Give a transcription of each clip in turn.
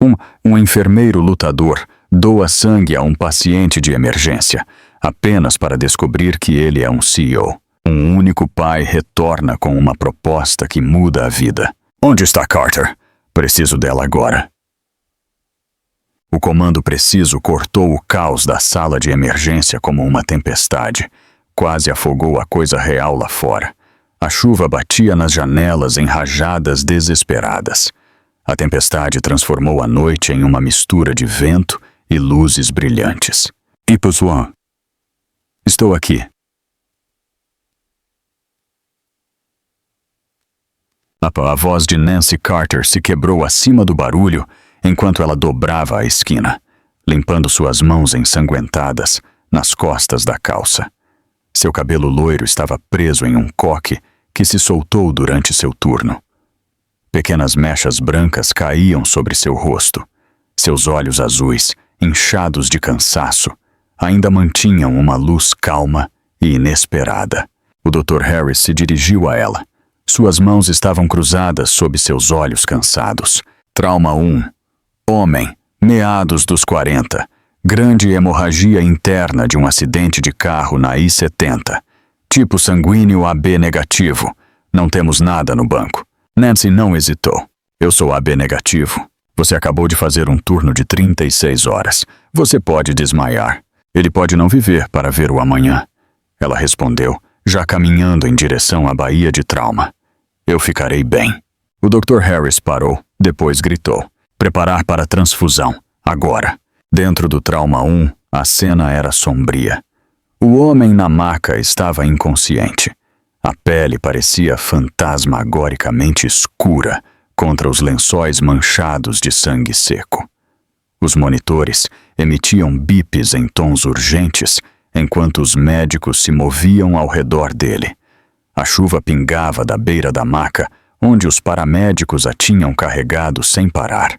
Um enfermeiro lutador doa sangue a um paciente de emergência, apenas para descobrir que ele é um CEO. Um único pai retorna com uma proposta que muda a vida. Onde está Carter? Preciso dela agora. O comando preciso cortou o caos da sala de emergência como uma tempestade. Quase afogou a coisa real lá fora. A chuva batia nas janelas em rajadas desesperadas. A tempestade transformou a noite em uma mistura de vento e luzes brilhantes. Ipo Swan. Estou aqui. A voz de Nancy Carter se quebrou acima do barulho enquanto ela dobrava a esquina, limpando suas mãos ensanguentadas nas costas da calça. Seu cabelo loiro estava preso em um coque que se soltou durante seu turno. Pequenas mechas brancas caíam sobre seu rosto. Seus olhos azuis, inchados de cansaço, ainda mantinham uma luz calma e inesperada. O Dr. Harris se dirigiu a ela. Suas mãos estavam cruzadas sob seus olhos cansados. Trauma 1. Homem, meados dos 40. Grande hemorragia interna de um acidente de carro na I-70. Tipo sanguíneo AB negativo. Não temos nada no banco. Nancy não hesitou. Eu sou AB negativo. Você acabou de fazer um turno de 36 horas. Você pode desmaiar. Ele pode não viver para ver o amanhã. Ela respondeu, já caminhando em direção à baía de trauma. Eu ficarei bem. O Dr. Harris parou, depois gritou. Preparar para a transfusão, agora. Dentro do trauma 1, a cena era sombria. O homem na maca estava inconsciente. A pele parecia fantasmagoricamente escura contra os lençóis manchados de sangue seco. Os monitores emitiam bips em tons urgentes enquanto os médicos se moviam ao redor dele. A chuva pingava da beira da maca, onde os paramédicos a tinham carregado sem parar.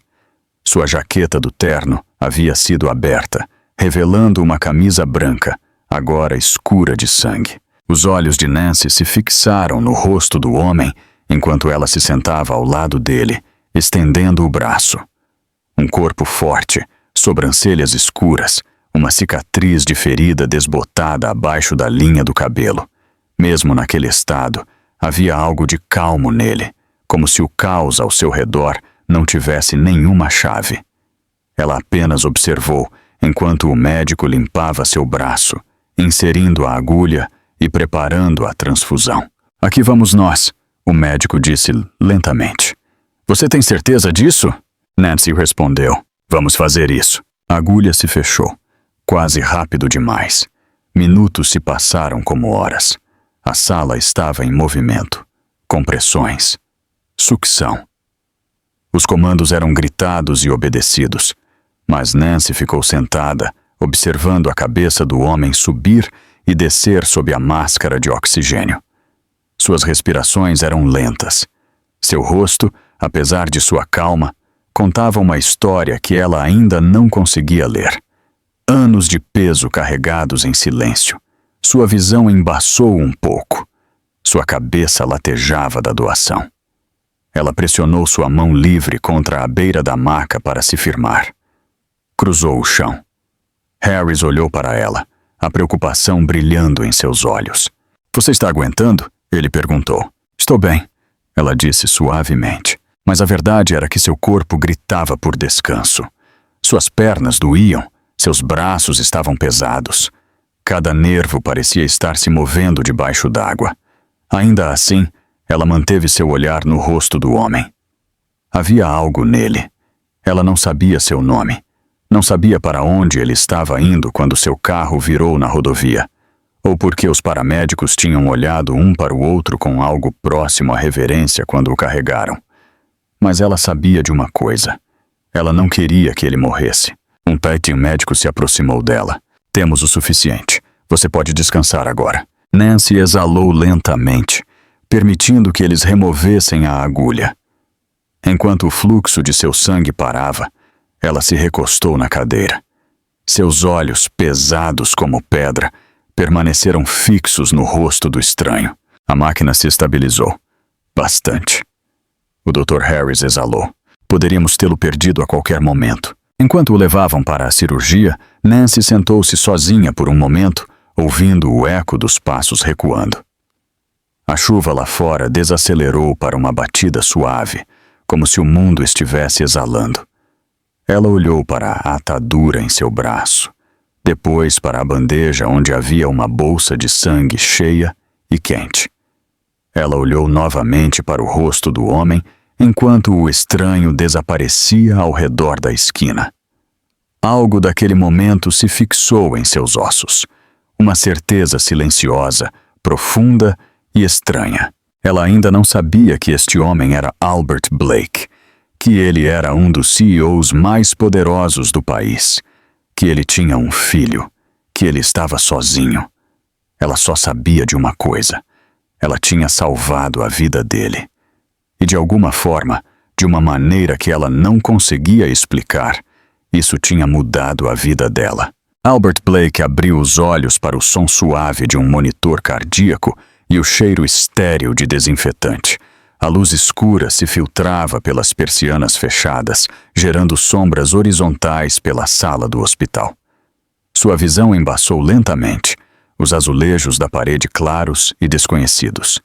Sua jaqueta do terno havia sido aberta, revelando uma camisa branca, agora escura de sangue. Os olhos de Nancy se fixaram no rosto do homem enquanto ela se sentava ao lado dele, estendendo o braço. Um corpo forte, sobrancelhas escuras, uma cicatriz de ferida desbotada abaixo da linha do cabelo. Mesmo naquele estado, havia algo de calmo nele, como se o caos ao seu redor não tivesse nenhuma chave. Ela apenas observou enquanto o médico limpava seu braço, inserindo a agulha e preparando a transfusão. Aqui vamos nós, o médico disse lentamente. Você tem certeza disso? Nancy respondeu. Vamos fazer isso. A agulha se fechou, quase rápido demais. Minutos se passaram como horas. A sala estava em movimento. Compressões. Sucção. Os comandos eram gritados e obedecidos, mas Nancy ficou sentada, observando a cabeça do homem subir e descer sob a máscara de oxigênio. Suas respirações eram lentas. Seu rosto, apesar de sua calma, contava uma história que ela ainda não conseguia ler. Anos de peso carregados em silêncio. Sua visão embaçou um pouco. Sua cabeça latejava da doação. Ela pressionou sua mão livre contra a beira da maca para se firmar. Cruzou o chão. Harris olhou para ela, a preocupação brilhando em seus olhos. Você está aguentando? Ele perguntou. Estou bem, ela disse suavemente. Mas a verdade era que seu corpo gritava por descanso. Suas pernas doíam, seus braços estavam pesados. Cada nervo parecia estar se movendo debaixo d'água. Ainda assim, ela manteve seu olhar no rosto do homem. Havia algo nele. Ela não sabia seu nome. Não sabia para onde ele estava indo quando seu carro virou na rodovia, ou porque os paramédicos tinham olhado um para o outro com algo próximo à reverência quando o carregaram. Mas ela sabia de uma coisa. Ela não queria que ele morresse. Um técnico médico se aproximou dela. Temos o suficiente. Você pode descansar agora. Nancy exalou lentamente, permitindo que eles removessem a agulha. Enquanto o fluxo de seu sangue parava, ela se recostou na cadeira. Seus olhos, pesados como pedra, permaneceram fixos no rosto do estranho. A máquina se estabilizou. Bastante. O Dr. Harris exalou. Poderíamos tê-lo perdido a qualquer momento. Enquanto o levavam para a cirurgia, Nancy sentou-se sozinha por um momento, ouvindo o eco dos passos recuando. A chuva lá fora desacelerou para uma batida suave, como se o mundo estivesse exalando. Ela olhou para a atadura em seu braço, depois para a bandeja onde havia uma bolsa de sangue cheia e quente. Ela olhou novamente para o rosto do homem enquanto o estranho desaparecia ao redor da esquina. Algo daquele momento se fixou em seus ossos, uma certeza silenciosa, profunda e estranha. Ela ainda não sabia que este homem era Albert Blake, que ele era um dos CEOs mais poderosos do país, que ele tinha um filho, que ele estava sozinho. Ela só sabia de uma coisa: ela tinha salvado a vida dele. E de alguma forma, de uma maneira que ela não conseguia explicar, isso tinha mudado a vida dela. Albert Blake abriu os olhos para o som suave de um monitor cardíaco e o cheiro estéril de desinfetante. A luz escura se filtrava pelas persianas fechadas, gerando sombras horizontais pela sala do hospital. Sua visão embaçou lentamente, os azulejos da parede claros e desconhecidos.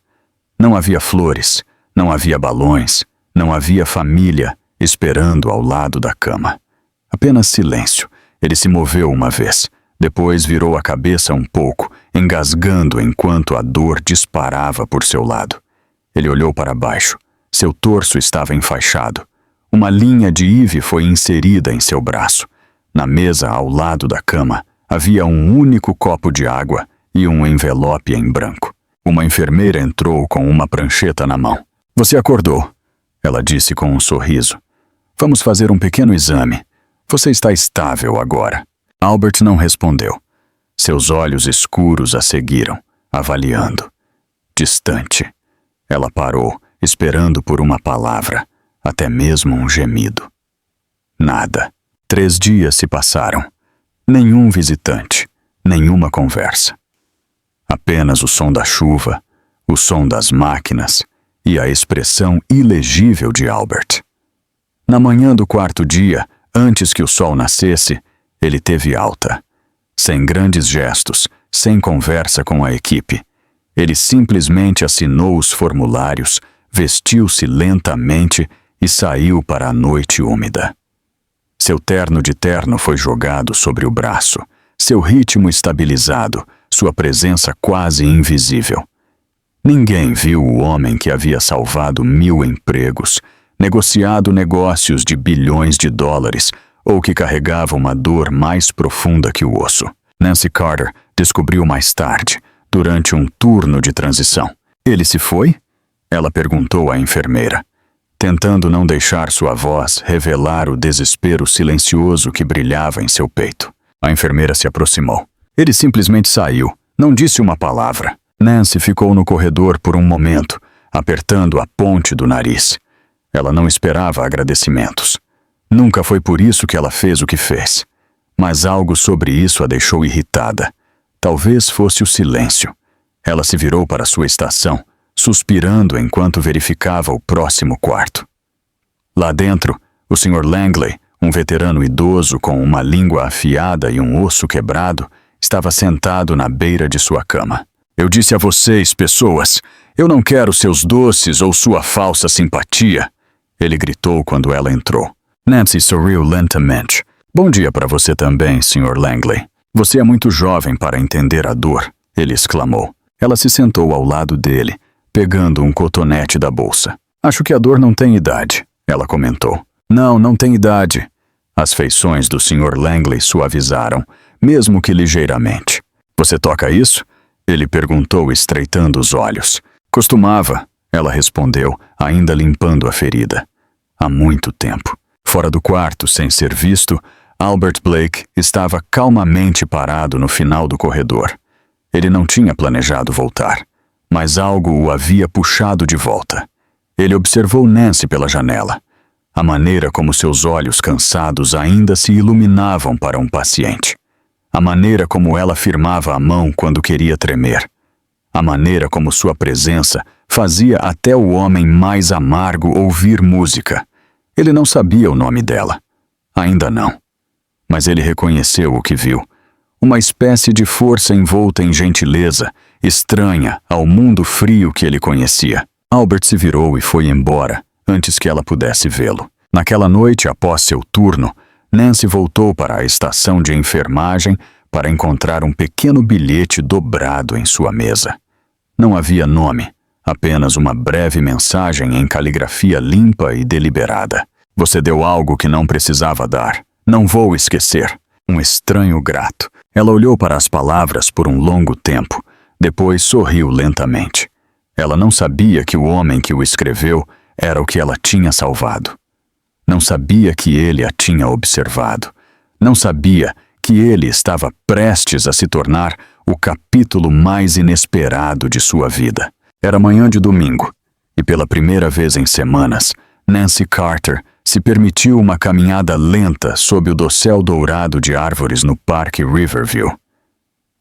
Não havia flores, não havia balões, não havia família esperando ao lado da cama. Apenas silêncio. Ele se moveu uma vez, depois virou a cabeça um pouco, engasgando enquanto a dor disparava por seu lado. Ele olhou para baixo. Seu torso estava enfaixado. Uma linha de IV foi inserida em seu braço. Na mesa ao lado da cama, havia um único copo de água e um envelope em branco. Uma enfermeira entrou com uma prancheta na mão. "Você acordou", ela disse com um sorriso. "Vamos fazer um pequeno exame. Você está estável agora." Albert não respondeu. Seus olhos escuros a seguiram, avaliando. Distante. Ela parou, esperando por uma palavra, até mesmo um gemido. Nada. 3 dias se passaram. Nenhum visitante, nenhuma conversa. Apenas o som da chuva, o som das máquinas e a expressão ilegível de Albert. Na manhã do 4º dia, antes que o sol nascesse, ele teve alta. Sem grandes gestos, sem conversa com a equipe. Ele simplesmente assinou os formulários, vestiu-se lentamente e saiu para a noite úmida. Seu terno de terno foi jogado sobre o braço, seu ritmo estabilizado, sua presença quase invisível. Ninguém viu o homem que havia salvado 1000 empregos, negociado negócios de bilhões de dólares ou que carregava uma dor mais profunda que o osso. Nancy Carter descobriu mais tarde, durante um turno de transição. "Ele se foi?" ela perguntou à enfermeira, tentando não deixar sua voz revelar o desespero silencioso que brilhava em seu peito. A enfermeira se aproximou. "Ele simplesmente saiu, não disse uma palavra." Nancy ficou no corredor por um momento, apertando a ponte do nariz. Ela não esperava agradecimentos. Nunca foi por isso que ela fez o que fez. Mas algo sobre isso a deixou irritada. Talvez fosse o silêncio. Ela se virou para sua estação, suspirando enquanto verificava o próximo quarto. Lá dentro, o Sr. Langley, um veterano idoso com uma língua afiada e um osso quebrado, estava sentado na beira de sua cama. "Eu disse a vocês, pessoas, eu não quero seus doces ou sua falsa simpatia", ele gritou quando ela entrou. Nancy sorriu lentamente. "Bom dia para você também, Sr. Langley. Você é muito jovem para entender a dor", ele exclamou. Ela se sentou ao lado dele, pegando um cotonete da bolsa. "Acho que a dor não tem idade", ela comentou. Não tem idade." As feições do Sr. Langley suavizaram, mesmo que ligeiramente. "Você toca isso?" ele perguntou, estreitando os olhos. "Costumava", ela respondeu, ainda limpando a ferida. "Há muito tempo." Fora do quarto, sem ser visto, Albert Blake estava calmamente parado no final do corredor. Ele não tinha planejado voltar, mas algo o havia puxado de volta. Ele observou Nancy pela janela. A maneira como seus olhos cansados ainda se iluminavam para um paciente. A maneira como ela firmava a mão quando queria tremer. A maneira como sua presença fazia até o homem mais amargo ouvir música. Ele não sabia o nome dela. Ainda não. Mas ele reconheceu o que viu. Uma espécie de força envolta em gentileza, estranha ao mundo frio que ele conhecia. Albert se virou e foi embora, antes que ela pudesse vê-lo. Naquela noite, após seu turno, Nancy voltou para a estação de enfermagem para encontrar um pequeno bilhete dobrado em sua mesa. Não havia nome, apenas uma breve mensagem em caligrafia limpa e deliberada. Você deu algo que não precisava dar. Não vou esquecer. Um estranho grato. Ela olhou para as palavras por um longo tempo, depois sorriu lentamente. Ela não sabia que o homem que o escreveu era o que ela tinha salvado. Não sabia que ele a tinha observado. Não sabia que ele estava prestes a se tornar o capítulo mais inesperado de sua vida. Era manhã de domingo, e pela primeira vez em semanas, Nancy Carter se permitiu uma caminhada lenta sob o dossel dourado de árvores no Parque Riverview.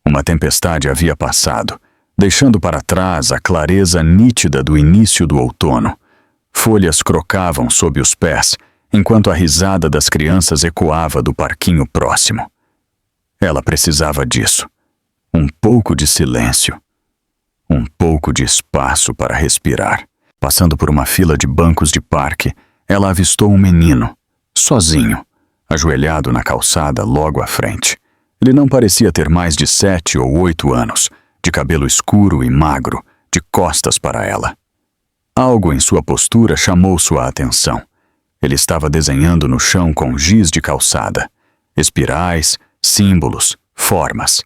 Uma tempestade havia passado, deixando para trás a clareza nítida do início do outono. Folhas crocavam sob os pés, enquanto a risada das crianças ecoava do parquinho próximo. Ela precisava disso. Um pouco de silêncio. Um pouco de espaço para respirar. Passando por uma fila de bancos de parque, ela avistou um menino, sozinho, ajoelhado na calçada logo à frente. Ele não parecia ter mais de 7 ou 8 anos, de cabelo escuro e magro, de costas para ela. Algo em sua postura chamou sua atenção. Ele estava desenhando no chão com giz de calçada. Espirais, símbolos, formas.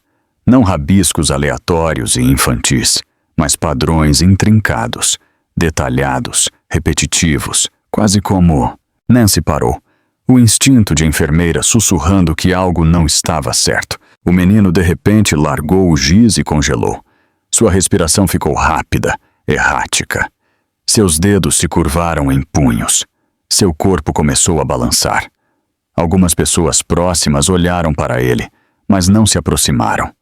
Não rabiscos aleatórios e infantis, mas padrões intrincados, detalhados, repetitivos, quase como... Nancy parou. O instinto de enfermeira sussurrando que algo não estava certo. O menino de repente largou o giz e congelou. Sua respiração ficou rápida, errática. Seus dedos se curvaram em punhos. Seu corpo começou a balançar. Algumas pessoas próximas olharam para ele, mas não se aproximaram.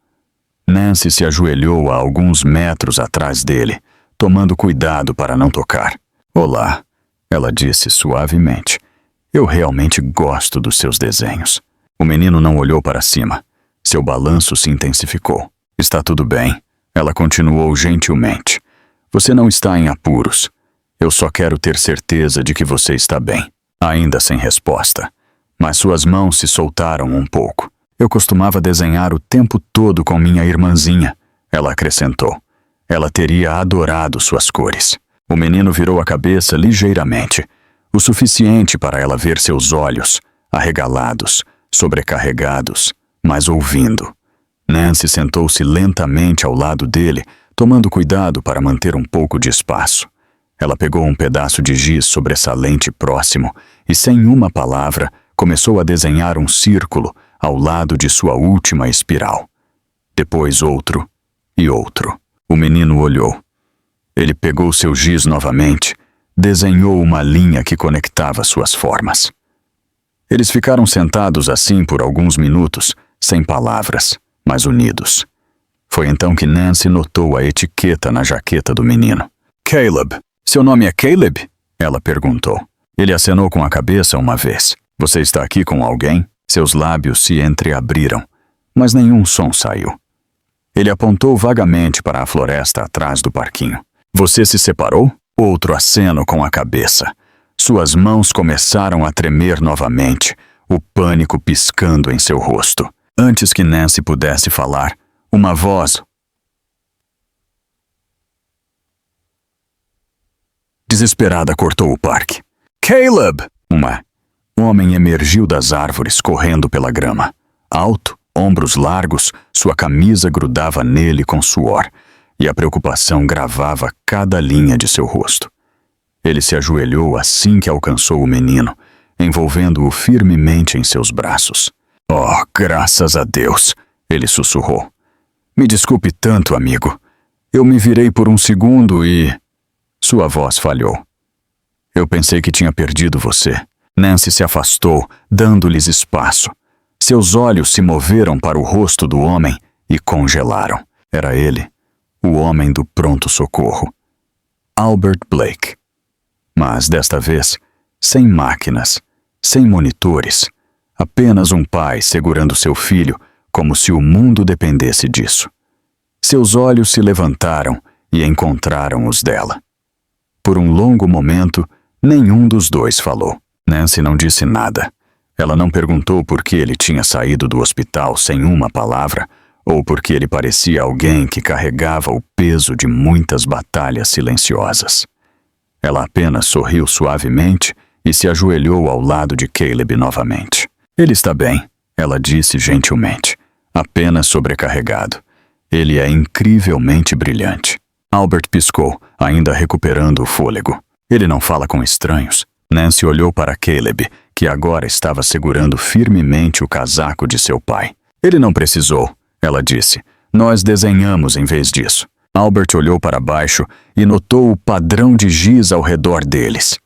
Nancy se ajoelhou a alguns metros atrás dele, tomando cuidado para não tocar. Olá, ela disse suavemente. Eu realmente gosto dos seus desenhos. O menino não olhou para cima. Seu balanço se intensificou. Está tudo bem, ela continuou gentilmente. Você não está em apuros. Eu só quero ter certeza de que você está bem. Ainda sem resposta. Mas suas mãos se soltaram um pouco. Eu costumava desenhar o tempo todo com minha irmãzinha, ela acrescentou. Ela teria adorado suas cores. O menino virou a cabeça ligeiramente, o suficiente para ela ver seus olhos, arregalados, sobrecarregados, mas ouvindo. Nancy sentou-se lentamente ao lado dele, tomando cuidado para manter um pouco de espaço. Ela pegou um pedaço de giz sobressalente próximo e, sem uma palavra, começou a desenhar um círculo ao lado de sua última espiral. Depois outro e outro. O menino olhou. Ele pegou seu giz novamente, desenhou uma linha que conectava suas formas. Eles ficaram sentados assim por alguns minutos, sem palavras, mas unidos. Foi então que Nancy notou a etiqueta na jaqueta do menino. Caleb. Seu nome é Caleb? Ela perguntou. Ele acenou com a cabeça uma vez. Você está aqui com alguém? Seus lábios se entreabriram, mas nenhum som saiu. Ele apontou vagamente para a floresta atrás do parquinho. Você se separou? Outro aceno com a cabeça. Suas mãos começaram a tremer novamente, o pânico piscando em seu rosto. Antes que Nancy pudesse falar, uma voz desesperada cortou o parque. Caleb! Um homem emergiu das árvores correndo pela grama. Alto, ombros largos, sua camisa grudava nele com suor, e a preocupação gravava cada linha de seu rosto. Ele se ajoelhou assim que alcançou o menino, envolvendo-o firmemente em seus braços. Oh, graças a Deus! Ele sussurrou. Me desculpe tanto, amigo. Eu me virei por um segundo e... Sua voz falhou. Eu pensei que tinha perdido você. Nancy se afastou, dando-lhes espaço. Seus olhos se moveram para o rosto do homem e congelaram. Era ele, o homem do pronto-socorro. Albert Blake. Mas, desta vez, sem máquinas, sem monitores, apenas um pai segurando seu filho como se o mundo dependesse disso. Seus olhos se levantaram e encontraram os dela. Por um longo momento, nenhum dos dois falou. Nancy não disse nada. Ela não perguntou por que ele tinha saído do hospital sem uma palavra, ou porque ele parecia alguém que carregava o peso de muitas batalhas silenciosas. Ela apenas sorriu suavemente e se ajoelhou ao lado de Caleb novamente. Ele está bem, ela disse gentilmente, apenas sobrecarregado. Ele é incrivelmente brilhante. Albert piscou, ainda recuperando o fôlego. Ele não fala com estranhos. Nancy olhou para Caleb, que agora estava segurando firmemente o casaco de seu pai. Ele não precisou, ela disse. Nós desenhamos em vez disso. Albert olhou para baixo e notou o padrão de giz ao redor deles.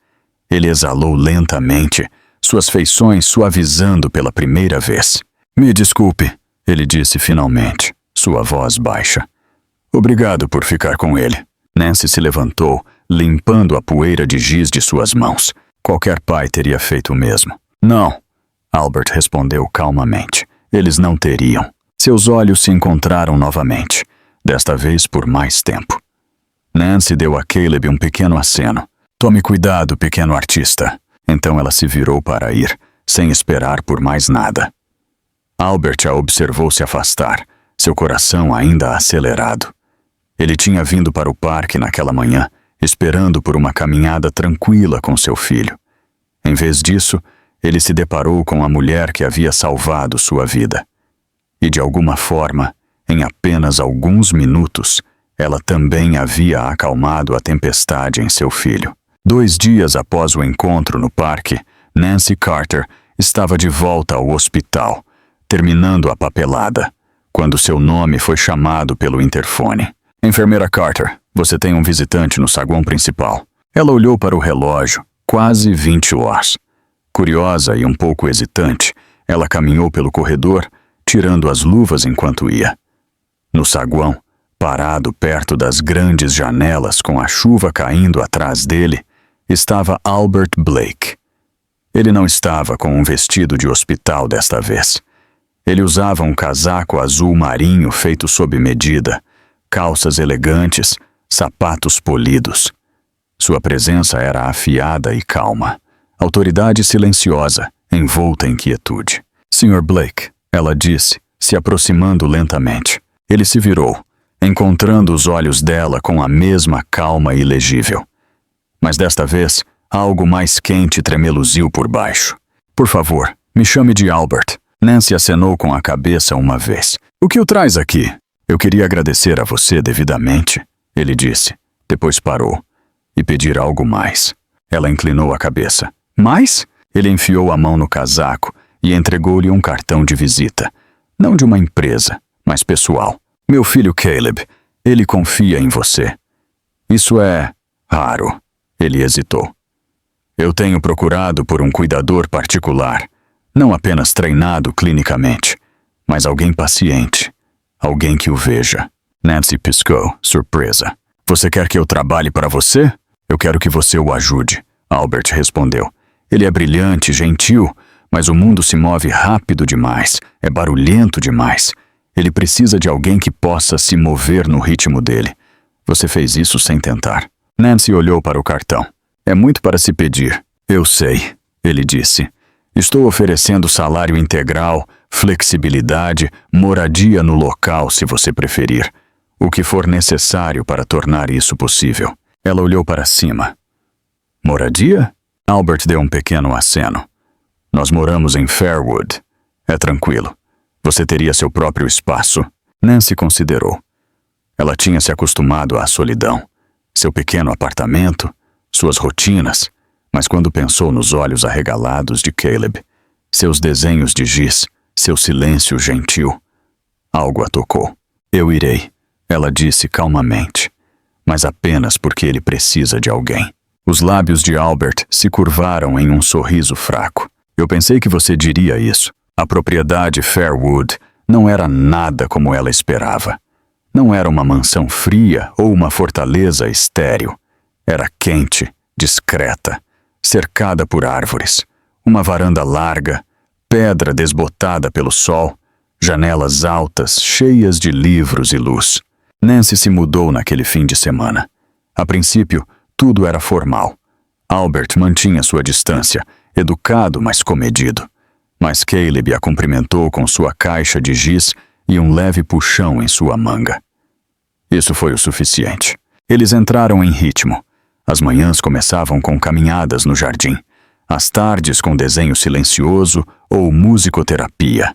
Ele exalou lentamente, suas feições suavizando pela primeira vez. Me desculpe, ele disse finalmente, sua voz baixa. Obrigado por ficar com ele. Nancy se levantou, limpando a poeira de giz de suas mãos. Qualquer pai teria feito o mesmo. Não, Albert respondeu calmamente. Eles não teriam. Seus olhos se encontraram novamente, desta vez por mais tempo. Nancy deu a Caleb um pequeno aceno. Tome cuidado, pequeno artista. Então ela se virou para ir, sem esperar por mais nada. Albert a observou se afastar, seu coração ainda acelerado. Ele tinha vindo para o parque naquela manhã, esperando por uma caminhada tranquila com seu filho. Em vez disso, ele se deparou com a mulher que havia salvado sua vida. E de alguma forma, em apenas alguns minutos, ela também havia acalmado a tempestade em seu filho. 2 dias após o encontro no parque, Nancy Carter estava de volta ao hospital, terminando a papelada, quando seu nome foi chamado pelo interfone. Enfermeira Carter, você tem um visitante no saguão principal. Ela olhou para o relógio, quase 20 horas. Curiosa e um pouco hesitante, ela caminhou pelo corredor, tirando as luvas enquanto ia. No saguão, parado perto das grandes janelas com a chuva caindo atrás dele, estava Albert Blake. Ele não estava com um vestido de hospital desta vez. Ele usava um casaco azul marinho feito sob medida, calças elegantes, sapatos polidos. Sua presença era afiada e calma, autoridade silenciosa, envolta em quietude. Sr. Blake, ela disse, se aproximando lentamente. Ele se virou, encontrando os olhos dela com a mesma calma ilegível. Mas desta vez, algo mais quente tremeluziu por baixo. Por favor, me chame de Albert. Nancy acenou com a cabeça uma vez. O que o traz aqui? Eu queria agradecer a você devidamente, ele disse. Depois parou. E pedir algo mais. Ela inclinou a cabeça. Mais? Ele enfiou a mão no casaco e entregou-lhe um cartão de visita. Não de uma empresa, mas pessoal. Meu filho Caleb, ele confia em você. Isso é raro. Ele hesitou. Eu tenho procurado por um cuidador particular, não apenas treinado clinicamente, mas alguém paciente, alguém que o veja. Nancy piscou, surpresa. Você quer que eu trabalhe para você? Eu quero que você o ajude, Albert respondeu. Ele é brilhante, gentil, mas o mundo se move rápido demais, é barulhento demais. Ele precisa de alguém que possa se mover no ritmo dele. Você fez isso sem tentar. Nancy olhou para o cartão. É muito para se pedir. Eu sei, ele disse. Estou oferecendo salário integral, flexibilidade, moradia no local, se você preferir. O que for necessário para tornar isso possível. Ela olhou para cima. Moradia? Albert deu um pequeno aceno. Nós moramos em Fairwood. É tranquilo. Você teria seu próprio espaço. Nancy considerou. Ela tinha se acostumado à solidão. Seu pequeno apartamento, suas rotinas, mas quando pensou nos olhos arregalados de Caleb, seus desenhos de giz, seu silêncio gentil, algo a tocou. Eu irei, ela disse calmamente, mas apenas porque ele precisa de alguém. Os lábios de Albert se curvaram em um sorriso fraco. Eu pensei que você diria isso. A propriedade Fairwood não era nada como ela esperava. Não era uma mansão fria ou uma fortaleza estéril. Era quente, discreta, cercada por árvores, uma varanda larga, pedra desbotada pelo sol, janelas altas, cheias de livros e luz. Nancy se mudou naquele fim de semana. A princípio, tudo era formal. Albert mantinha sua distância, educado, mas comedido. Mas Caleb a cumprimentou com sua caixa de giz e um leve puxão em sua manga. Isso foi o suficiente. Eles entraram em ritmo. As manhãs começavam com caminhadas no jardim, as tardes com desenho silencioso ou musicoterapia.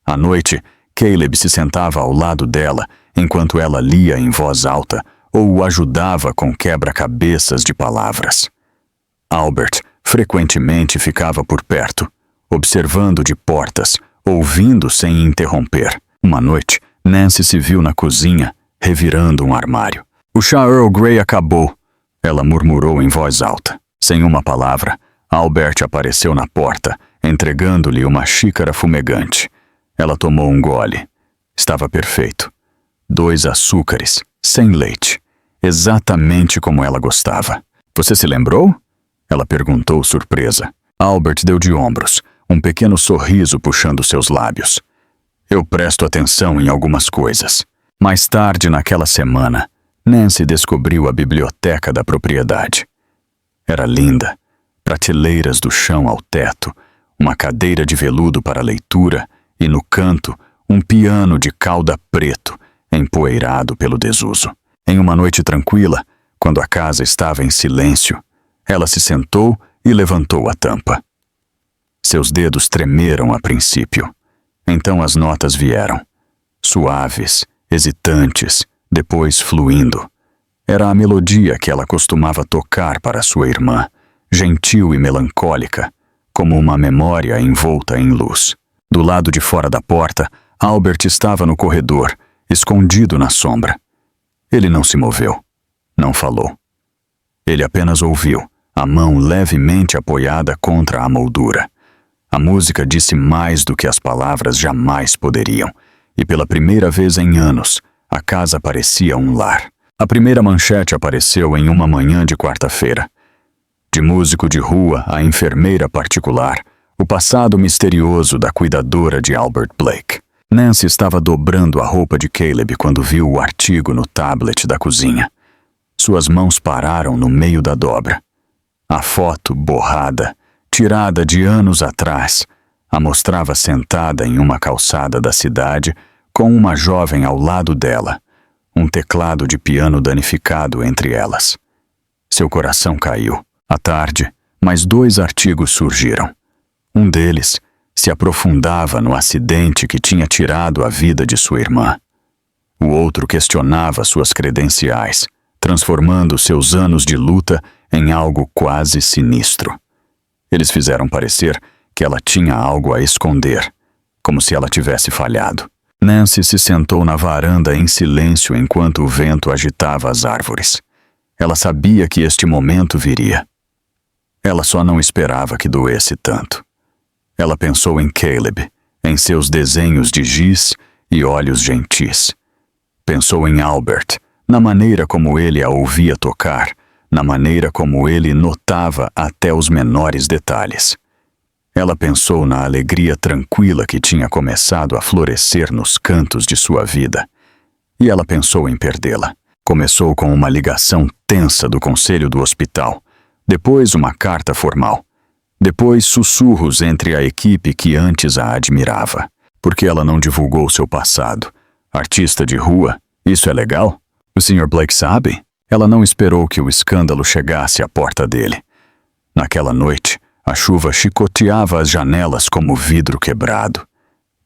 À noite, Caleb se sentava ao lado dela enquanto ela lia em voz alta ou o ajudava com quebra-cabeças de palavras. Albert frequentemente ficava por perto, observando de portas, ouvindo sem interromper. Uma noite, Nancy se viu na cozinha, revirando um armário. "O chá Earl Grey acabou", ela murmurou em voz alta. Sem uma palavra, Albert apareceu na porta, entregando-lhe uma xícara fumegante. Ela tomou um gole. Estava perfeito. 2 açúcares, sem leite. Exatamente como ela gostava. "Você se lembrou?" Ela perguntou, surpresa. Albert deu de ombros, um pequeno sorriso puxando seus lábios. "Eu presto atenção em algumas coisas." Mais tarde naquela semana, Nancy descobriu a biblioteca da propriedade. Era linda. Prateleiras do chão ao teto, uma cadeira de veludo para leitura e, no canto, um piano de cauda preto, empoeirado pelo desuso. Em uma noite tranquila, quando a casa estava em silêncio, ela se sentou e levantou a tampa. Seus dedos tremeram a princípio. Então as notas vieram. Suaves, hesitantes, depois fluindo. Era a melodia que ela costumava tocar para sua irmã, gentil e melancólica, como uma memória envolta em luz. Do lado de fora da porta, Albert estava no corredor, escondido na sombra. Ele não se moveu, não falou. Ele apenas ouviu, a mão levemente apoiada contra a moldura. A música disse mais do que as palavras jamais poderiam, e pela primeira vez em anos, a casa parecia um lar. A primeira manchete apareceu em uma manhã de quarta-feira. De músico de rua a enfermeira particular, o passado misterioso da cuidadora de Albert Blake. Nancy estava dobrando a roupa de Caleb quando viu o artigo no tablet da cozinha. Suas mãos pararam no meio da dobra. A foto, borrada, tirada de anos atrás, a mostrava sentada em uma calçada da cidade com uma jovem ao lado dela, um teclado de piano danificado entre elas. Seu coração caiu. À tarde, mais 2 artigos surgiram. Um deles se aprofundava no acidente que tinha tirado a vida de sua irmã. O outro questionava suas credenciais, transformando seus anos de luta em algo quase sinistro. Eles fizeram parecer que ela tinha algo a esconder, como se ela tivesse falhado. Nancy se sentou na varanda em silêncio enquanto o vento agitava as árvores. Ela sabia que este momento viria. Ela só não esperava que doesse tanto. Ela pensou em Caleb, em seus desenhos de giz e olhos gentis. Pensou em Albert, na maneira como ele a ouvia tocar, na maneira como ele notava até os menores detalhes. Ela pensou na alegria tranquila que tinha começado a florescer nos cantos de sua vida. E ela pensou em perdê-la. Começou com uma ligação tensa do conselho do hospital, depois uma carta formal, depois sussurros entre a equipe que antes a admirava. Por que ela não divulgou seu passado? Artista de rua? Isso é legal? O Sr. Blake sabe? Ela não esperou que o escândalo chegasse à porta dele. Naquela noite, a chuva chicoteava as janelas como vidro quebrado.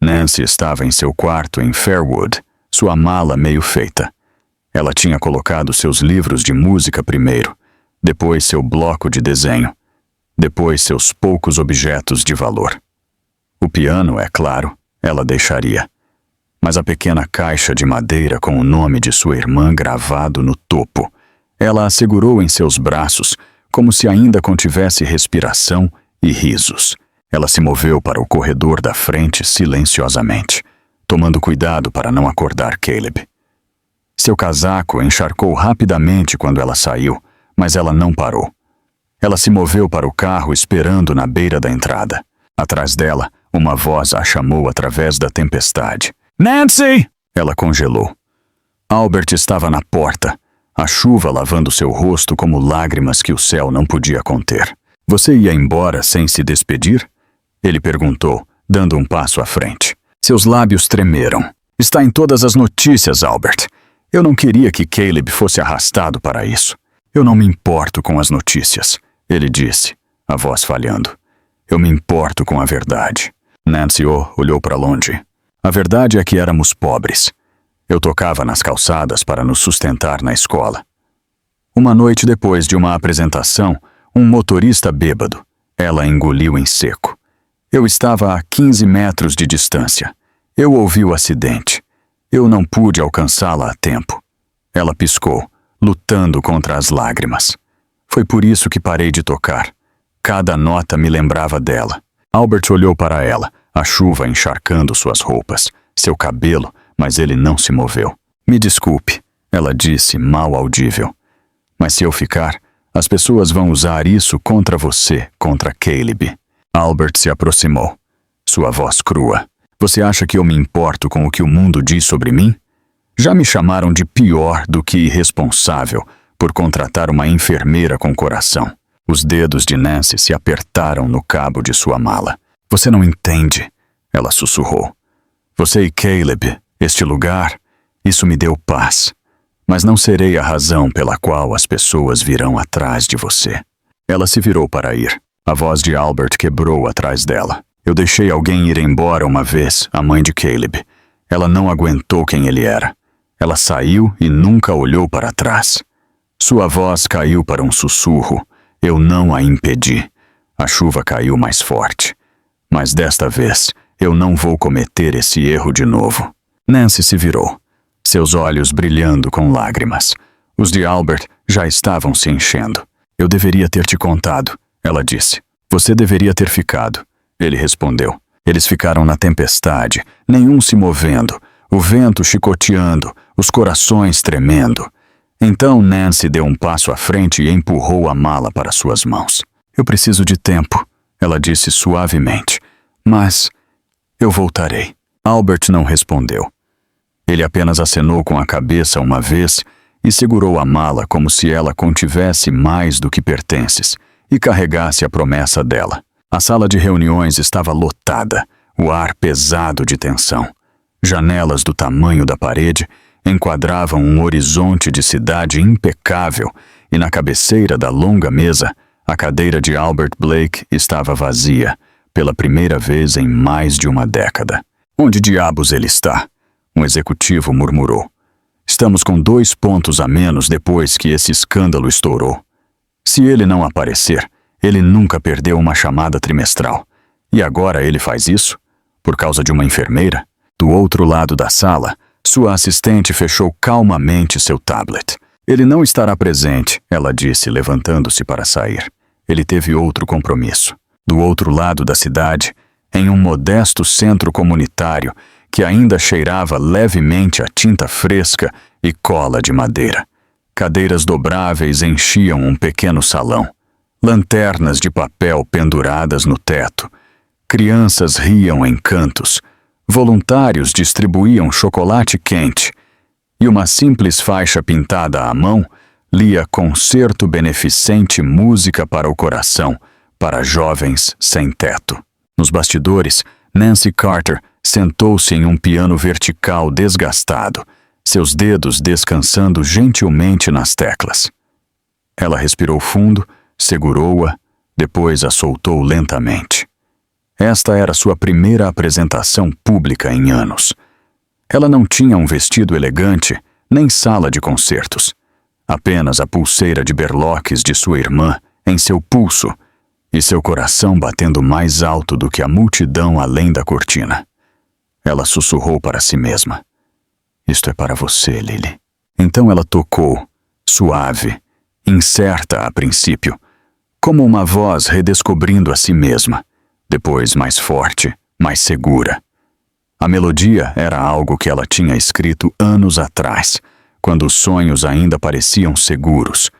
Nancy estava em seu quarto em Fairwood, sua mala meio feita. Ela tinha colocado seus livros de música primeiro, depois seu bloco de desenho, depois seus poucos objetos de valor. O piano, é claro, ela deixaria. Mas a pequena caixa de madeira com o nome de sua irmã gravado no topo, ela a segurou em seus braços, como se ainda contivesse respiração e risos. Ela se moveu para o corredor da frente silenciosamente, tomando cuidado para não acordar Caleb. Seu casaco encharcou rapidamente quando ela saiu, mas ela não parou. Ela se moveu para o carro esperando na beira da entrada. Atrás dela, uma voz a chamou através da tempestade. Nancy! Ela congelou. Albert estava na porta, a chuva lavando seu rosto como lágrimas que o céu não podia conter. Você ia embora sem se despedir? Ele perguntou, dando um passo à frente. Seus lábios tremeram. Está em todas as notícias, Albert. Eu não queria que Caleb fosse arrastado para isso. Eu não me importo com as notícias, ele disse, a voz falhando. Eu me importo com a verdade. Nancy olhou para longe. A verdade é que éramos pobres. Eu tocava nas calçadas para nos sustentar na escola. Uma noite depois de uma apresentação, um motorista bêbado. Ela engoliu em seco. Eu estava a 15 metros de distância. Eu ouvi o acidente. Eu não pude alcançá-la a tempo. Ela piscou, lutando contra as lágrimas. Foi por isso que parei de tocar. Cada nota me lembrava dela. Albert olhou para ela, a chuva encharcando suas roupas, seu cabelo, mas ele não se moveu. Me desculpe, ela disse, mal audível. Mas se eu ficar, as pessoas vão usar isso contra você, contra Caleb. Albert se aproximou. Sua voz crua. Você acha que eu me importo com o que o mundo diz sobre mim? Já me chamaram de pior do que irresponsável por contratar uma enfermeira com coração. Os dedos de Nancy se apertaram no cabo de sua mala. Você não entende, ela sussurrou. Você e Caleb, este lugar, isso me deu paz. Mas não serei a razão pela qual as pessoas virão atrás de você. Ela se virou para ir. A voz de Albert quebrou atrás dela. Eu deixei alguém ir embora uma vez, a mãe de Caleb. Ela não aguentou quem ele era. Ela saiu e nunca olhou para trás. Sua voz caiu para um sussurro. Eu não a impedi. A chuva caiu mais forte. Mas desta vez, eu não vou cometer esse erro de novo. Nancy se virou, seus olhos brilhando com lágrimas. Os de Albert já estavam se enchendo. Eu deveria ter te contado, ela disse. Você deveria ter ficado, ele respondeu. Eles ficaram na tempestade, nenhum se movendo, o vento chicoteando, os corações tremendo. Então Nancy deu um passo à frente e empurrou a mala para suas mãos. Eu preciso de tempo, ela disse suavemente. Mas eu voltarei. Albert não respondeu. Ele apenas acenou com a cabeça uma vez e segurou a mala como se ela contivesse mais do que pertences e carregasse a promessa dela. A sala de reuniões estava lotada, o ar pesado de tensão. Janelas do tamanho da parede enquadravam um horizonte de cidade impecável e na cabeceira da longa mesa, a cadeira de Albert Blake estava vazia, pela primeira vez em mais de uma década. Onde diabos ele está? Um executivo murmurou. Estamos com 2 pontos a menos depois que esse escândalo estourou. Se ele não aparecer, ele nunca perdeu uma chamada trimestral. E agora ele faz isso? Por causa de uma enfermeira? Do outro lado da sala, sua assistente fechou calmamente seu tablet. Ele não estará presente, ela disse, levantando-se para sair. Ele teve outro compromisso. Do outro lado da cidade, em um modesto centro comunitário que ainda cheirava levemente a tinta fresca e cola de madeira. Cadeiras dobráveis enchiam um pequeno salão. Lanternas de papel penduradas no teto. Crianças riam em cantos. Voluntários distribuíam chocolate quente. E uma simples faixa pintada à mão lia Concerto Beneficente Música para o Coração, para jovens sem teto. Nos bastidores, Nancy Carter sentou-se em um piano vertical desgastado, seus dedos descansando gentilmente nas teclas. Ela respirou fundo, segurou-a, depois a soltou lentamente. Esta era sua primeira apresentação pública em anos. Ela não tinha um vestido elegante, nem sala de concertos. Apenas a pulseira de berloques de sua irmã em seu pulso e seu coração batendo mais alto do que a multidão além da cortina. Ela sussurrou para si mesma. Isto é para você, Lily. Então ela tocou, suave, incerta a princípio, como uma voz redescobrindo a si mesma, depois mais forte, mais segura. A melodia era algo que ela tinha escrito anos atrás, quando os sonhos ainda pareciam seguros,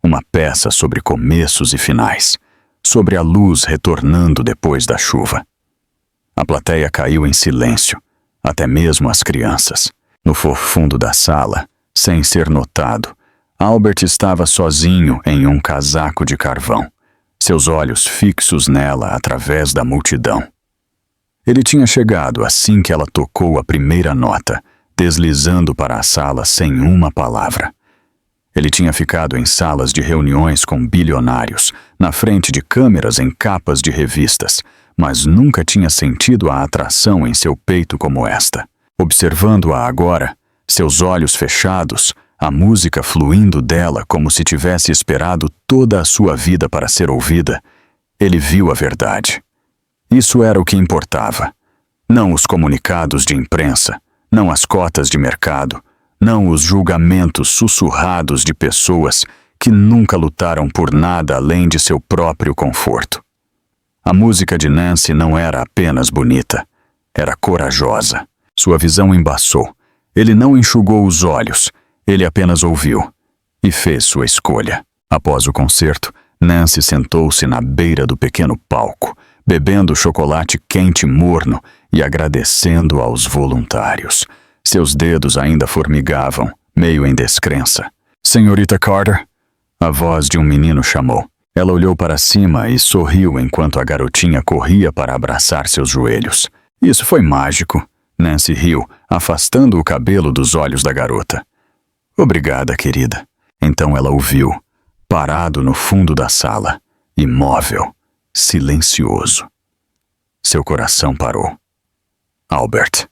uma peça sobre começos e finais, sobre a luz retornando depois da chuva. A plateia caiu em silêncio, até mesmo as crianças. No fundo da sala, sem ser notado, Albert estava sozinho em um casaco de carvão, seus olhos fixos nela através da multidão. Ele tinha chegado assim que ela tocou a primeira nota, deslizando para a sala sem uma palavra. Ele tinha ficado em salas de reuniões com bilionários, na frente de câmeras em capas de revistas, mas nunca tinha sentido a atração em seu peito como esta. Observando-a agora, seus olhos fechados, a música fluindo dela como se tivesse esperado toda a sua vida para ser ouvida, ele viu a verdade. Isso era o que importava. Não os comunicados de imprensa, não as cotas de mercado, não os julgamentos sussurrados de pessoas que nunca lutaram por nada além de seu próprio conforto. A música de Nancy não era apenas bonita, era corajosa. Sua visão embaçou. Ele não enxugou os olhos, ele apenas ouviu e fez sua escolha. Após o concerto, Nancy sentou-se na beira do pequeno palco, bebendo chocolate quente morno e agradecendo aos voluntários. Seus dedos ainda formigavam, meio em descrença. "Senhorita Carter?" A voz de um menino chamou. Ela olhou para cima e sorriu enquanto a garotinha corria para abraçar seus joelhos. Isso foi mágico. Nancy riu, afastando o cabelo dos olhos da garota. "Obrigada, querida." Então ela o viu, parado no fundo da sala, imóvel, silencioso. Seu coração parou. Albert.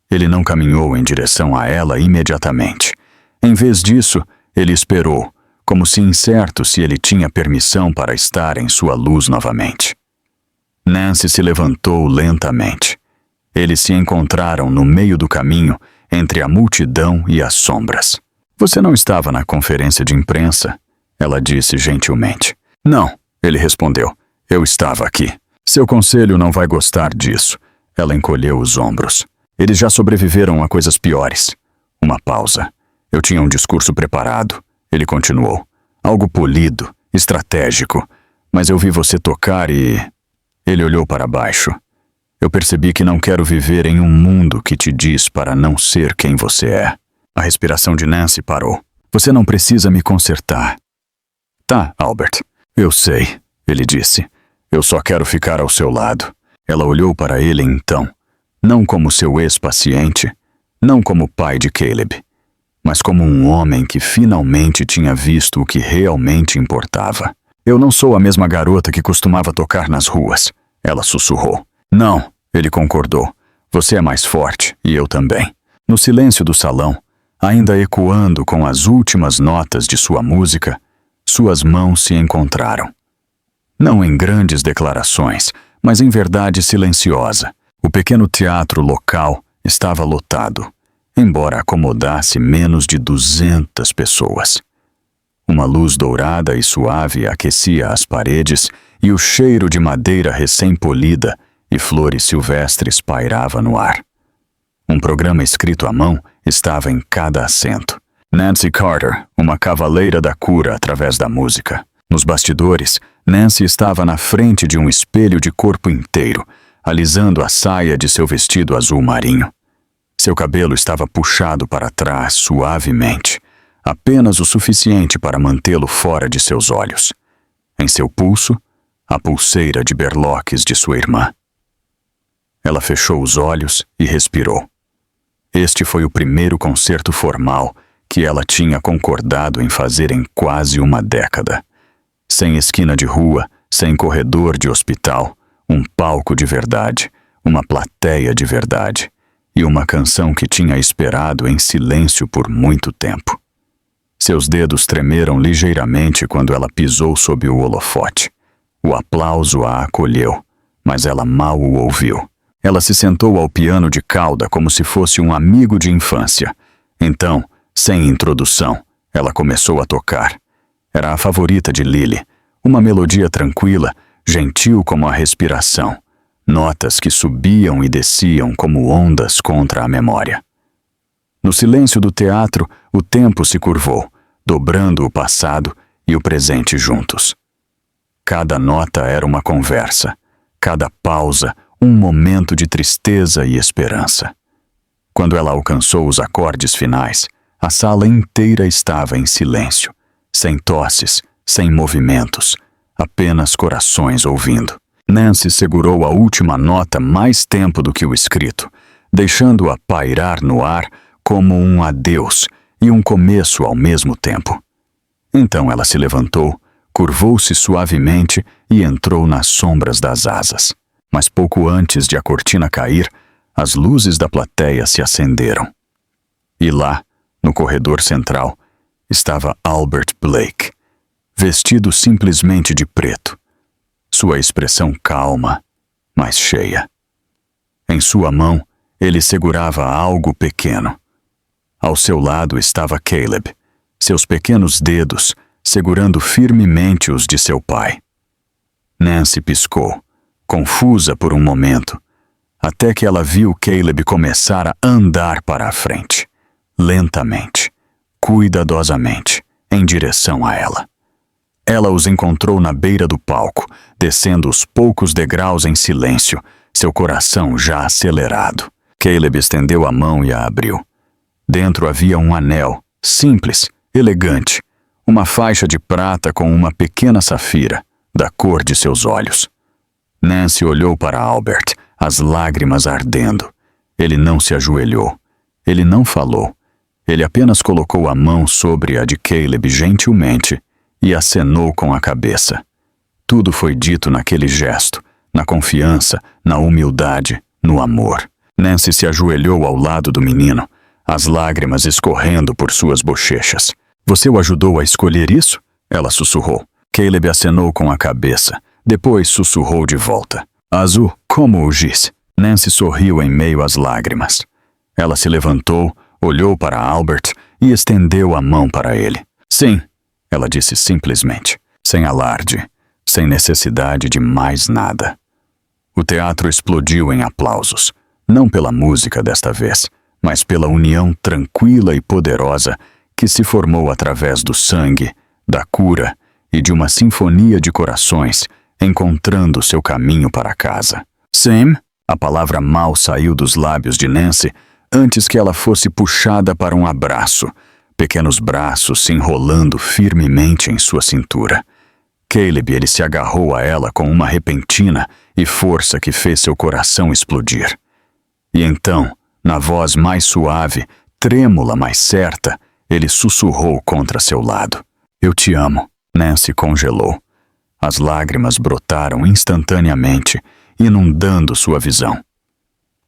Ele não caminhou em direção a ela imediatamente. Em vez disso, ele esperou, como se incerto se ele tinha permissão para estar em sua luz novamente. Nancy se levantou lentamente. Eles se encontraram no meio do caminho, entre a multidão e as sombras. "Você não estava na conferência de imprensa?" ela disse gentilmente. "Não", ele respondeu. "Eu estava aqui." "Seu conselho não vai gostar disso." Ela encolheu os ombros. "Eles já sobreviveram a coisas piores." Uma pausa. "Eu tinha um discurso preparado." Ele continuou. "Algo polido, estratégico. Mas eu vi você tocar e..." Ele olhou para baixo. "Eu percebi que não quero viver em um mundo que te diz para não ser quem você é." A respiração de Nancy parou. "Você não precisa me consertar." "Tá, Albert. Eu sei", ele disse. "Eu só quero ficar ao seu lado." Ela olhou para ele então, não como seu ex-paciente, não como pai de Caleb, mas como um homem que finalmente tinha visto o que realmente importava. "Eu não sou a mesma garota que costumava tocar nas ruas", ela sussurrou. "Não", ele concordou. "Você é mais forte, e eu também." No silêncio do salão, ainda ecoando com as últimas notas de sua música, suas mãos se encontraram. Não em grandes declarações, mas em verdade silenciosa. O pequeno teatro local estava lotado, embora acomodasse menos de 200 pessoas. Uma luz dourada e suave aquecia as paredes e o cheiro de madeira recém-polida e flores silvestres pairava no ar. Um programa escrito à mão estava em cada assento. Nancy Carter, uma cavaleira da cura através da música. Nos bastidores, Nancy estava na frente de um espelho de corpo inteiro, alisando a saia de seu vestido azul marinho. Seu cabelo estava puxado para trás suavemente, apenas o suficiente para mantê-lo fora de seus olhos. Em seu pulso, a pulseira de berloques de sua irmã. Ela fechou os olhos e respirou. Este foi o primeiro concerto formal que ela tinha concordado em fazer em quase uma década. Sem esquina de rua, sem corredor de hospital, um palco de verdade, uma plateia de verdade, e uma canção que tinha esperado em silêncio por muito tempo. Seus dedos tremeram ligeiramente quando ela pisou sob o holofote. O aplauso a acolheu, mas ela mal o ouviu. Ela se sentou ao piano de cauda como se fosse um amigo de infância. Então, sem introdução, ela começou a tocar. Era a favorita de Lily, uma melodia tranquila, gentil como a respiração, notas que subiam e desciam como ondas contra a memória. No silêncio do teatro, o tempo se curvou, dobrando o passado e o presente juntos. Cada nota era uma conversa, cada pausa um momento de tristeza e esperança. Quando ela alcançou os acordes finais, a sala inteira estava em silêncio, sem tosses, sem movimentos, apenas corações ouvindo. Nancy segurou a última nota mais tempo do que o escrito, deixando-a pairar no ar como um adeus e um começo ao mesmo tempo. Então ela se levantou, curvou-se suavemente e entrou nas sombras das asas. Mas pouco antes de a cortina cair, as luzes da plateia se acenderam. E lá, no corredor central, estava Albert Blake, vestido simplesmente de preto. Sua expressão calma, mas cheia. Em sua mão, ele segurava algo pequeno. Ao seu lado estava Caleb, seus pequenos dedos segurando firmemente os de seu pai. Nancy piscou, confusa por um momento, até que ela viu Caleb começar a andar para a frente, lentamente, cuidadosamente, em direção a ela. Ela os encontrou na beira do palco, descendo os poucos degraus em silêncio, seu coração já acelerado. Caleb estendeu a mão e a abriu. Dentro havia um anel, simples, elegante, uma faixa de prata com uma pequena safira, da cor de seus olhos. Nancy olhou para Albert, as lágrimas ardendo. Ele não se ajoelhou. Ele não falou. Ele apenas colocou a mão sobre a de Caleb gentilmente e acenou com a cabeça. Tudo foi dito naquele gesto, na confiança, na humildade, no amor. Nancy se ajoelhou ao lado do menino, as lágrimas escorrendo por suas bochechas. Você o ajudou a escolher isso? Ela sussurrou. Caleb acenou com a cabeça. Depois sussurrou de volta. Azul, como o giz. Nancy sorriu em meio às lágrimas. Ela se levantou, olhou para Albert e estendeu a mão para ele. Sim, ela disse simplesmente, sem alarde, sem necessidade de mais nada. O teatro explodiu em aplausos, não pela música desta vez, mas pela união tranquila e poderosa que se formou através do sangue, da cura e de uma sinfonia de corações encontrando seu caminho para casa. Sam, a palavra mal saiu dos lábios de Nancy antes que ela fosse puxada para um abraço, pequenos braços se enrolando firmemente em sua cintura. Caleb, ele se agarrou a ela com uma repentina e força que fez seu coração explodir. E então, na voz mais suave, trêmula, mas certa, ele sussurrou contra seu lado. Eu te amo. Nancy congelou. As lágrimas brotaram instantaneamente, inundando sua visão.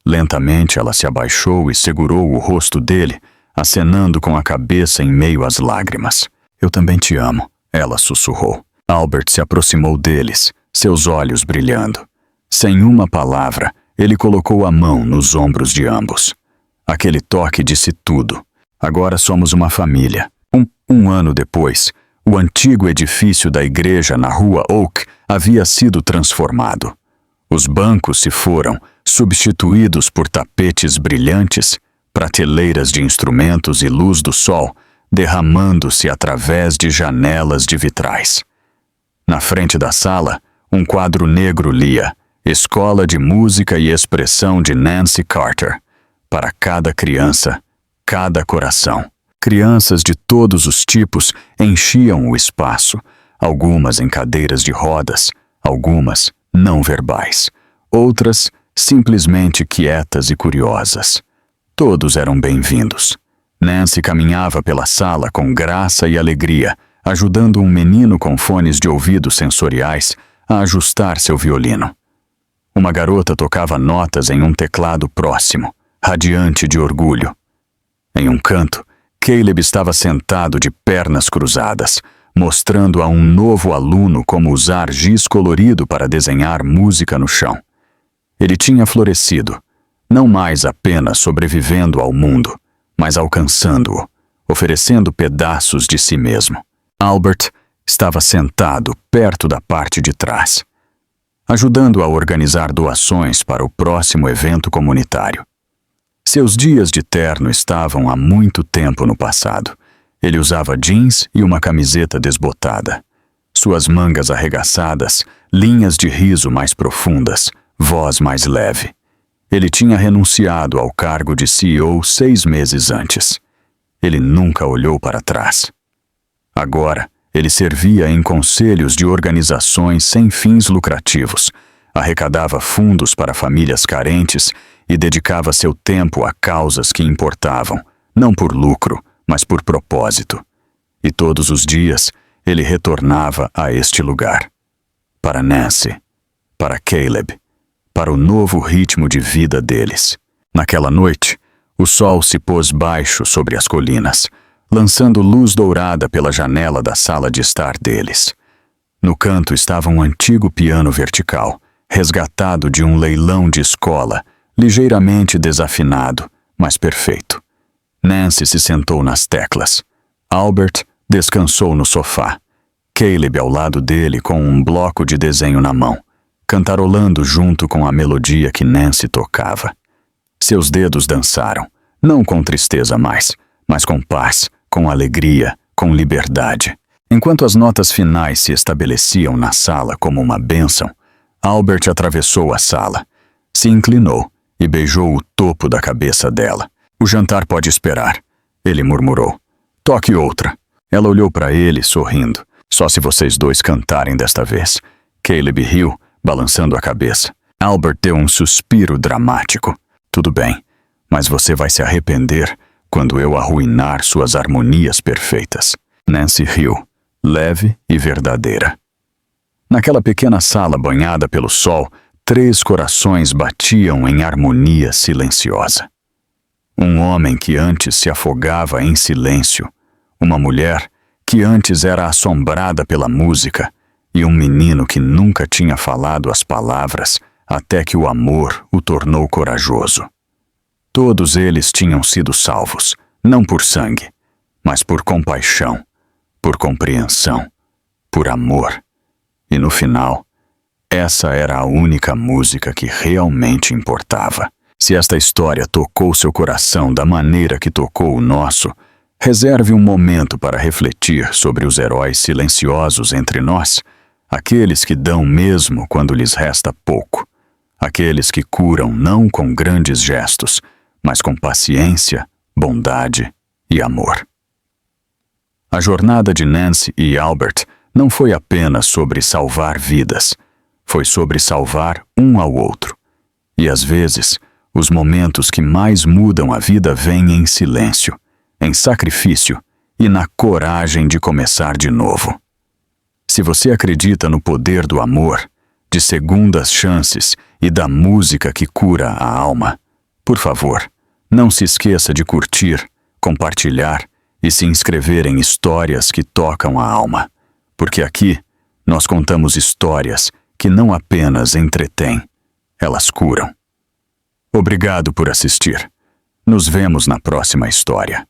Lentamente ela se abaixou e segurou o rosto dele, acenando com a cabeça em meio às lágrimas. Eu também te amo, ela sussurrou. Albert se aproximou deles, seus olhos brilhando. Sem uma palavra, ele colocou a mão nos ombros de ambos. Aquele toque disse tudo. Agora somos uma família. Um ano depois, o antigo edifício da igreja na rua Oak havia sido transformado. Os bancos se foram, substituídos por tapetes brilhantes, prateleiras de instrumentos e luz do sol, derramando-se através de janelas de vitrais. Na frente da sala, um quadro negro lia Escola de Música e Expressão de Nancy Carter. Para cada criança, cada coração. Crianças de todos os tipos enchiam o espaço, algumas em cadeiras de rodas, algumas não verbais, outras simplesmente quietas e curiosas. Todos eram bem-vindos. Nancy caminhava pela sala com graça e alegria, ajudando um menino com fones de ouvido sensoriais a ajustar seu violino. Uma garota tocava notas em um teclado próximo, radiante de orgulho. Em um canto, Caleb estava sentado de pernas cruzadas, mostrando a um novo aluno como usar giz colorido para desenhar música no chão. Ele tinha florescido, não mais apenas sobrevivendo ao mundo, mas alcançando-o, oferecendo pedaços de si mesmo. Albert estava sentado perto da parte de trás, ajudando a organizar doações para o próximo evento comunitário. Seus dias de terno estavam há muito tempo no passado. Ele usava jeans e uma camiseta desbotada. Suas mangas arregaçadas, linhas de riso mais profundas, voz mais leve. Ele tinha renunciado ao cargo de CEO 6 meses antes. Ele nunca olhou para trás. Agora, ele servia em conselhos de organizações sem fins lucrativos, arrecadava fundos para famílias carentes e dedicava seu tempo a causas que importavam, não por lucro, mas por propósito. E todos os dias, ele retornava a este lugar. Para Nancy, para Caleb, para o novo ritmo de vida deles. Naquela noite, o sol se pôs baixo sobre as colinas, lançando luz dourada pela janela da sala de estar deles. No canto estava um antigo piano vertical, resgatado de um leilão de escola, ligeiramente desafinado, mas perfeito. Nancy se sentou nas teclas. Albert descansou no sofá. Caleb ao lado dele com um bloco de desenho na mão, cantarolando junto com a melodia que Nancy tocava. Seus dedos dançaram, não com tristeza mais, mas com paz, com alegria, com liberdade. Enquanto as notas finais se estabeleciam na sala como uma bênção, Albert atravessou a sala, se inclinou e beijou o topo da cabeça dela. "O jantar pode esperar", ele murmurou. "Toque outra." Ela olhou para ele, sorrindo. "Só se vocês dois cantarem desta vez." Caleb riu, balançando a cabeça. Albert deu um suspiro dramático. "Tudo bem, mas você vai se arrepender quando eu arruinar suas harmonias perfeitas." Nancy riu, leve e verdadeira. Naquela pequena sala banhada pelo sol, 3 corações batiam em harmonia silenciosa. Um homem que antes se afogava em silêncio, uma mulher que antes era assombrada pela música e um menino que nunca tinha falado as palavras até que o amor o tornou corajoso. Todos eles tinham sido salvos, não por sangue, mas por compaixão, por compreensão, por amor. E no final, essa era a única música que realmente importava. Se esta história tocou seu coração da maneira que tocou o nosso, reserve um momento para refletir sobre os heróis silenciosos entre nós, aqueles que dão mesmo quando lhes resta pouco, aqueles que curam não com grandes gestos, mas com paciência, bondade e amor. A jornada de Nancy e Albert não foi apenas sobre salvar vidas, foi sobre salvar um ao outro. E às vezes, os momentos que mais mudam a vida vêm em silêncio, em sacrifício e na coragem de começar de novo. Se você acredita no poder do amor, de segundas chances e da música que cura a alma, por favor, não se esqueça de curtir, compartilhar e se inscrever em histórias que tocam a alma, porque aqui nós contamos histórias que não apenas entretêm, elas curam. Obrigado por assistir. Nos vemos na próxima história.